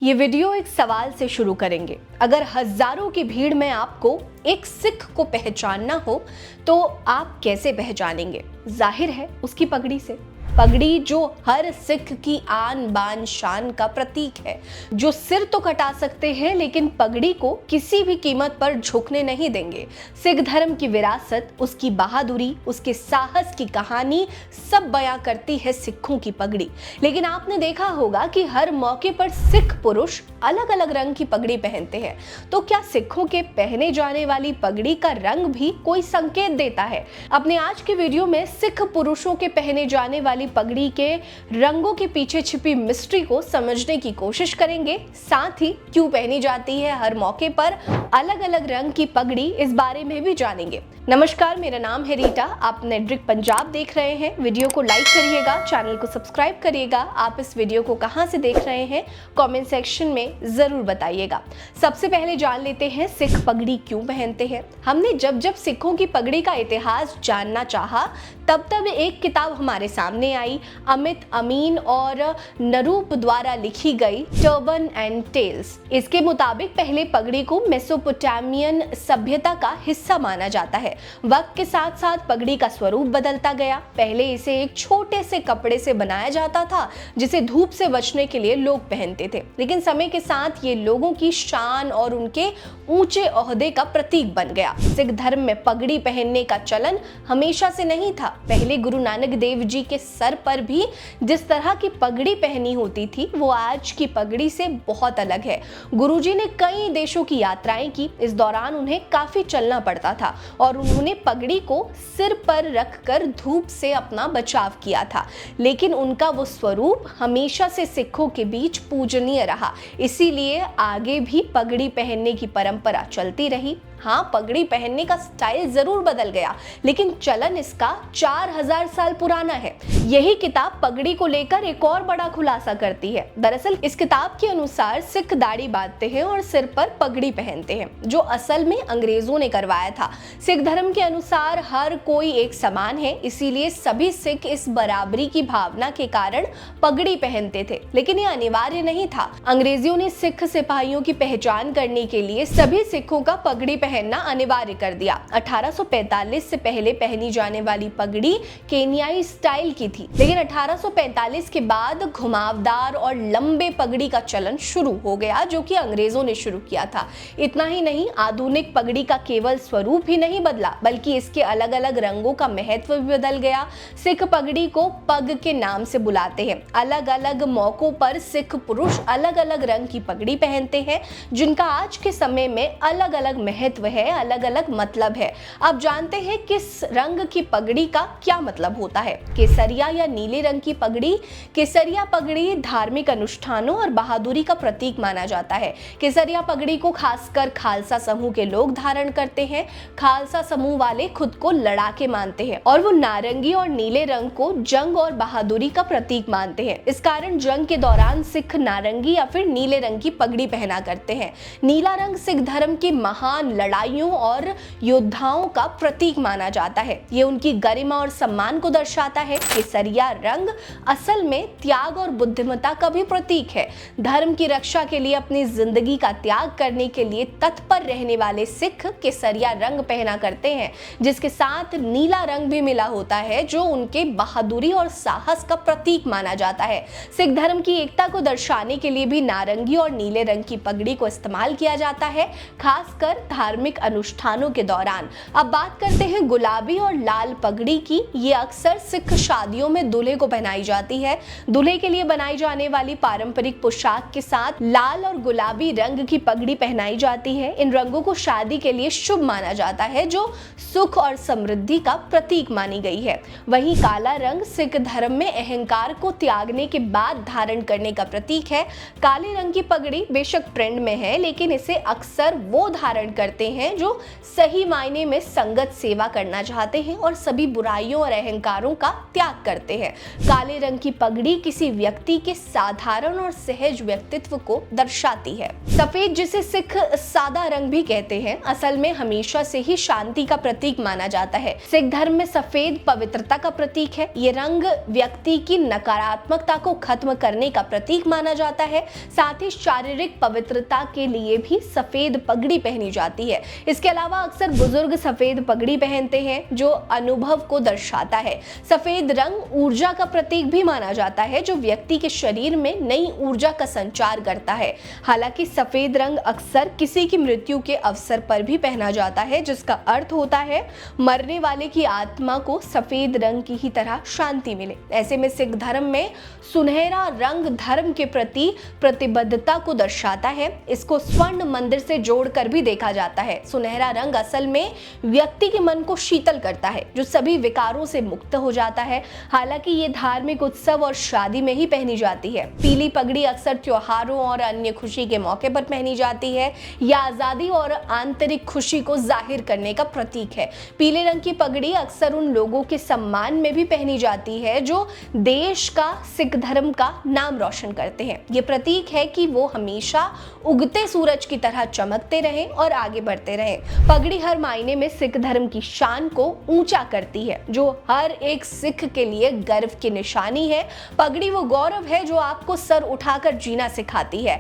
ये वीडियो एक सवाल से शुरू करेंगे। अगर हजारों की भीड़ में आपको एक सिख को पहचानना हो तो आप कैसे पहचानेंगे? जाहिर है उसकी पगड़ी से। पगड़ी जो हर सिख की आन बान शान का प्रतीक है, जो सिर तो कटा सकते हैं लेकिन पगड़ी को किसी भी कीमत पर झुकने नहीं देंगे। सिख धर्म की विरासत, उसकी बहादुरी, उसके साहस की कहानी सब बयां करती है सिखों की पगड़ी। लेकिन आपने देखा होगा कि हर मौके पर सिख पुरुष अलग अलग रंग की पगड़ी पहनते हैं। तो क्या सिखों के पहने जाने वाली पगड़ी का रंग भी कोई संकेत देता है? अपने आज के वीडियो में सिख पुरुषों के पहने जाने वाली पगड़ी के रंगों के पीछे छिपी मिस्ट्री को समझने की कोशिश करेंगे। साथ ही क्यों पहनी जाती है हर मौके पर अलग अलग रंग की पगड़ी, इस बारे में भी जानेंगे। नमस्कार, मेरा नाम है रीटा। आप नेटड्रिक पंजाब देख रहे हैं। वीडियो को लाइक करिएगा, चैनल को सब्सक्राइब करिएगा। आप इस वीडियो को कहां से देख रहे हैं कमेंट सेक्शन में जरूर बताइएगा। सबसे पहले जान लेते हैं सिख पगड़ी क्यों पहनते हैं। हमने जब जब सिखों की पगड़ी का इतिहास जानना चाहा तब एक किताब हमारे सामने आई। अमित अमीन और नरूप द्वारा लिखी गई टर्बन एंड टेल्स। इसके मुताबिक पहले पगड़ी को मेसोपोटामियन सभ्यता का हिस्सा माना जाता है। वक्त के साथ साथ पगड़ी का स्वरूप बदलता गया। पहले इसे एक छोटे से कपड़े से बनाया जाता था जिसे धूप से बचने के लिए लोग पहनते थे, लेकिन समय के साथ ये लोगों की शान और उनके ऊंचे ओहदे का प्रतीक बन गया। सिख धर्म में पगड़ी पहनने का चलन हमेशा से नहीं था। पहले गुरु नानक देव जी के सर पर भी जिस तरह की पगड़ी पहनी होती थी वो आज की पगड़ी से बहुत अलग है। गुरुजी ने कई देशों की यात्राएं की। इस दौरान उन्हें काफी चलना पड़ता था और उन्होंने पगड़ी को सिर पर रखकर धूप से अपना बचाव किया था, लेकिन उनका वो स्वरूप हमेशा से सिखों के बीच पूजनीय रहा। इसीलिए आगे भी पगड़ी पहनने की परंपरा चलती रही। हाँ, पगड़ी पहनने का स्टाइल जरूर बदल गया, लेकिन चलन इसका 4000 साल पुराना है। यही किताब पगड़ी को लेकर एक और बड़ा खुलासा करती है। दरअसल इस किताब के अनुसार सिख दाढ़ी बांधते हैं और सिर पर पगड़ी पहनते हैं, जो असल में अंग्रेजों ने करवाया था। सिख धर्म के अनुसार हर कोई एक समान है, इसीलिए सभी सिख इस बराबरी की भावना के कारण पगड़ी पहनते थे, लेकिन ये अनिवार्य नहीं था। अंग्रेजों ने सिख सिपाहियों की पहचान करने के लिए सभी सिखों का पगड़ी पहनना अनिवार्य कर दिया। 1845 से पहले पहनी जाने वाली पगड़ी केन्याई स्टाइल की थी, लेकिन 1845 के बाद घुमावदार और लंबे पगड़ी का चलन शुरू हो गया, जो कि अंग्रेजों ने शुरू किया था। इतना ही नहीं, आधुनिक पगड़ी का केवल स्वरूप ही नहीं बदला, बल्कि इसके अलग अलग रंगों का महत्व भी बदल गया। सिख पगड़ी को पग के नाम से बुलाते हैं। अलग अलग मौकों पर सिख पुरुष अलग अलग रंग की पगड़ी पहनते हैं, जिनका आज के समय में अलग अलग महत्व है, अलग अलग मतलब है। अब जानते हैं किस रंग की पगड़ी का क्या मतलब होता है। केसरिया या नीले रंग की पगड़ी। केसरिया पगड़ी धार्मिक अनुष्ठानों और बहादुरी का प्रतीक माना जाता है। केसरिया पगड़ी को खासकर खालसा समूह के लोग धारण करते हैं। खालसा समूह वाले खुद को लड़ाके मानते हैं और वो नारंगी और नीले रंग को जंग और बहादुरी का प्रतीक मानते हैं। इस कारण जंग के दौरान सिख नारंगी या फिर नीले रंग की पगड़ी पहना करते हैं। नीला रंग सिख धर्म की महान लड़ाइयों और योद्धाओं का प्रतीक माना जाता है। ये उनकी गरिमा और सम्मान को दर्शाता है। केसरिया रंग असल में त्याग और बुद्धिमत्ता का भी प्रतीक है। धर्म की रक्षा के लिए अपनी जिंदगी का त्याग करने के लिए तत्पर रहने वाले सिख केसरिया रंग पहना करते हैं, जिसके साथ नीला रंग भी मिला होता है, जो उनके बहादुरी और साहस का प्रतीक माना जाता है। सिख धर्म की एकता को दर्शाने के लिए भी नारंगी और नीले रंग की पगड़ी को इस्तेमाल किया जाता है, खासकर धार्मिक अनुष्ठानों के दौरान। अब बात करते हैं गुलाबी और लाल पगड़ी की। ये अक्सर सिख शादियों में दूल्हे को पहनाई जाती है। दूल्हे के लिए बनाई जाने वाली पारंपरिक पोशाक के साथ लाल और गुलाबी रंग की पगड़ी पहनाई जाती है। इन रंगों को शादी के लिए शुभ माना जाता है, जो सुख और समृद्धि का प्रतीक मानी गई है। वहीं काला रंग सिख धर्म में अहंकार को त्यागने के बाद धारण करने का प्रतीक है। काले रंग की पगड़ी बेशक ट्रेंड में है, लेकिन इसे अक्सर वो धारण करते हैं जो सही मायने में संगत सेवा करना चाहते हैं और सभी बुराइयों और अहंकारों का त्याग करते हैं। काले रंग की पगड़ी किसी व्यक्ति के साधारण और सहज व्यक्तित्व को दर्शाती है। सफेद, जिसे सिख सादा रंग भी कहते हैं, असल में हमेशा से ही शांति का प्रतीक माना जाता है। सिख धर्म में सफेद पवित्रता का प्रतीक है। ये रंग व्यक्ति की नकारात्मकता को खत्म करने का प्रतीक माना जाता है। साथ ही शारीरिक पवित्रता के लिए भी सफेद पगड़ी पहनी जाती है। इसके अलावा अक्सर बुजुर्ग सफेद पगड़ी पहनते हैं जो अनुभव को दर्शाता है। सफेद रंग ऊर्जा का प्रतीक भी माना जाता है जो व्यक्ति के शरीर में नई ऊर्जा का संचार करता है। हालांकि सफेद रंग अक्सर किसी की मृत्यु के अवसर पर भी पहना जाता है, जिसका अर्थ होता है मरने वाले की आत्मा को सफेद रंग की ही तरह शांति मिले। ऐसे में सिख धर्म में सुनहरा रंग धर्म के प्रति प्रतिबद्धता को दर्शाता है। इसको स्वर्ण मंदिर से जोड़कर भी देखा जाता है। सुनहरा रंग असल में व्यक्ति के मन को शीतल करता है, जो सभी विकारों से मुक्त हो जाता है। हालांकि ये धार्मिक उत्सव और शादी में ही पहनी जाती है। पीली पगड़ी अक्सर त्योहारों और अन्य खुशी के मौके पर पहनी जाती है। यह आजादी और आंतरिक खुशी को जाहिर करने का प्रतीक है। पीले रंग की पगड़ी अक्सर उन लोगों के सम्मान में भी पहनी जाती है जो देश का, सिख धर्म का नाम रोशन करते हैं। ये प्रतीक है कि वो हमेशा उगते सूरज की तरह चमकते रहें और आगे बढ़ते रहें। पगड़ी हर मायने में सिख धर्म की शान को ऊंचा करती है, जो हर एक सिख के लिए गर्व की निशानी है। पगड़ी वो गौरव है जो आपको सर उठाकर जीना सिखाती है।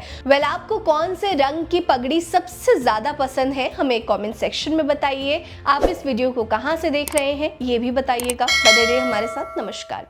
आपको कौन से रंग की पगड़ी सबसे ज्यादा पसंद है, हमें कमेंट सेक्शन में बताइए। आप इस वीडियो को कहां से देख रहे हैं ये भी बताइएगा। बने रहिए हमारे साथ। नमस्कार।